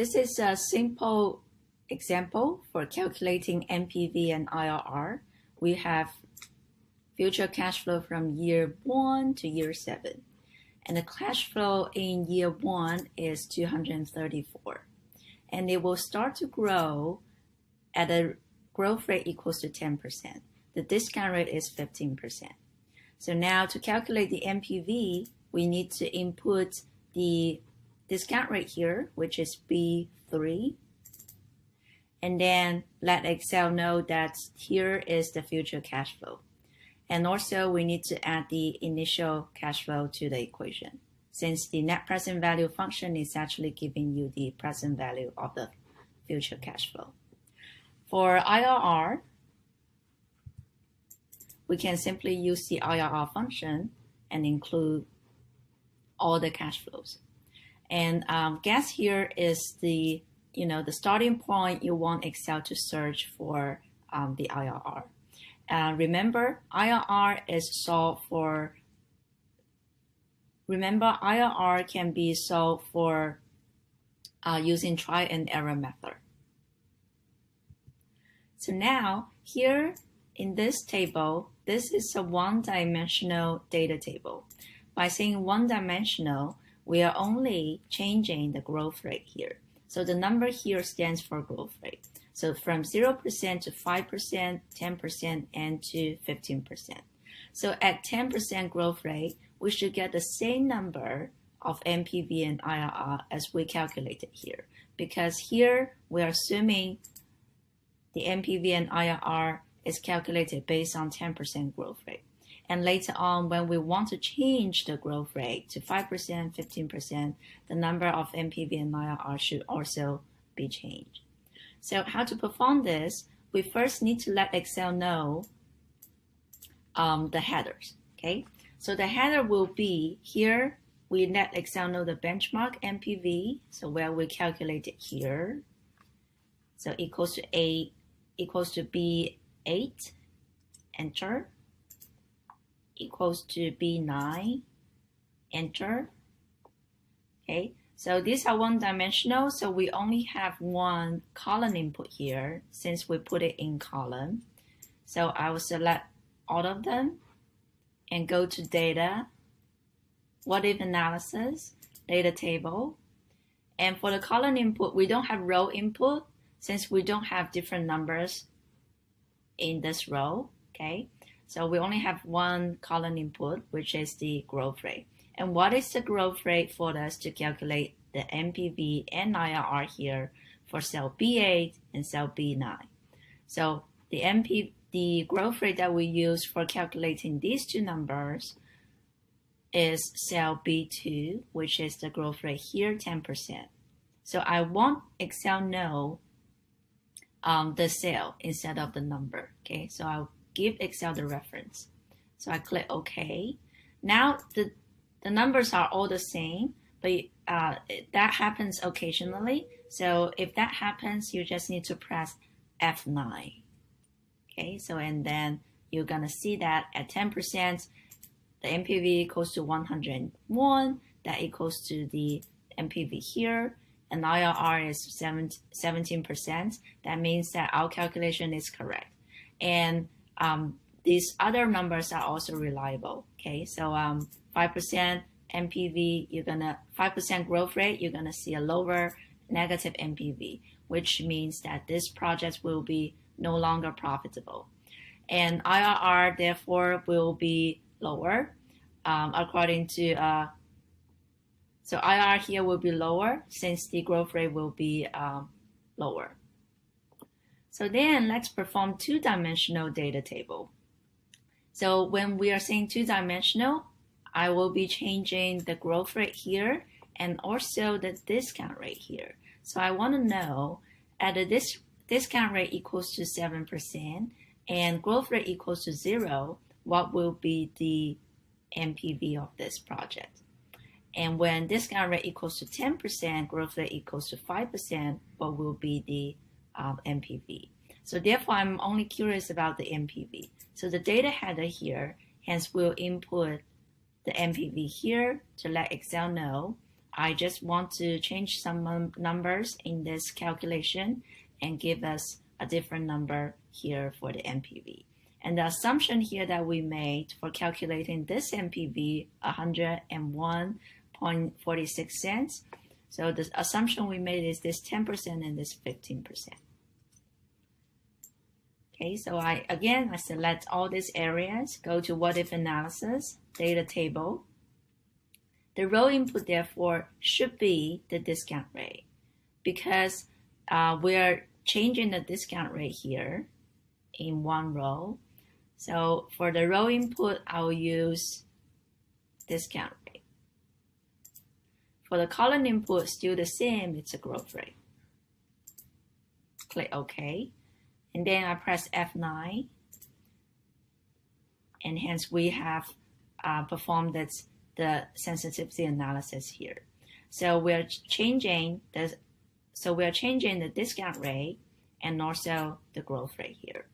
This is a simple example for calculating NPV and IRR. We have future cash flow from year 1 to year 7. And the cash flow in year 1 is 234. And it will start to grow at a growth rate equals to 10%. The discount rate is 15%. So now to calculate the NPV, we need to input the discount rate here, which is B3. And then let Excel know that here is the future cash flow. And also we need to add the initial cash flow to the equation, since the net present value function is actually giving you the present value of the future cash flow. For IRR, we can simply use the IRR function and include all the cash flows. And guess here is the starting point you want Excel to search for the IRR. Remember, IRR can be solved for using try and error method. So now here in this table, this is a one-dimensional data table. By saying one-dimensional, we are only changing the growth rate here. So the number here stands for growth rate. So from 0% to 5%, 10%, and to 15%. So at 10% growth rate, we should get the same number of NPV and IRR as we calculated here. Because here we are assuming the NPV and IRR is calculated based on 10% growth rate. And later on, when we want to change the growth rate to 5%, 15%, the number of NPV and IRR should also be changed. So how to perform this? We first need to let Excel know the headers, okay? So the header will be here. We let Excel know the benchmark NPV, so where we calculate it here. So equals to B8, enter. Equals to B9, enter. Okay, so these are one-dimensional, so we only have one column input here since we put it in column. So I will select all of them and go to data, what if analysis, data table. And for the column input, we don't have row input since we don't have different numbers in this row, okay? So we only have one column input, which is the growth rate. And what is the growth rate for us to calculate the NPV and IRR here for cell B8 and cell B9? So the growth rate that we use for calculating these two numbers is cell B2, which is the growth rate here, 10%. So I want Excel know the cell instead of the number, okay? So I'll give Excel the reference. So I click OK. Now the numbers are all the same, but that happens occasionally. So if that happens, you just need to press F9. Okay, so and then you're gonna see that at 10%, the NPV equals to 101. That equals to the NPV here, and IRR is 17%. That means that our calculation is correct. And these other numbers are also reliable. Okay, so 5% NPV, 5% growth rate, you're gonna see a lower negative NPV, which means that this project will be no longer profitable. And IRR, therefore, will be lower according to, so IRR here will be lower since the growth rate will be lower. So then let's perform two-dimensional data table. So when we are saying two-dimensional, I will be changing the growth rate here and also the discount rate here. So I want to know at this discount rate equals to 7% and growth rate equals to 0, what will be the NPV of this project? And when discount rate equals to 10%, growth rate equals to 5%, what will be the NPV? So therefore, I'm only curious about the NPV. So the data header here, hence we'll input the NPV here to let Excel know I just want to change some numbers in this calculation and give us a different number here for the NPV. And the assumption here that we made for calculating this NPV, 101.46 cents. So the assumption we made is this 10% and this 15%. Okay, so I select all these areas, go to what if analysis, data table. The row input, therefore, should be the discount rate because we're changing the discount rate here in one row. So for the row input, I'll use discount rate. For the column input, still the same, it's a growth rate. Click OK. And then I press F9. And hence we have performed the sensitivity analysis here. So we're changing the discount rate and also the growth rate here.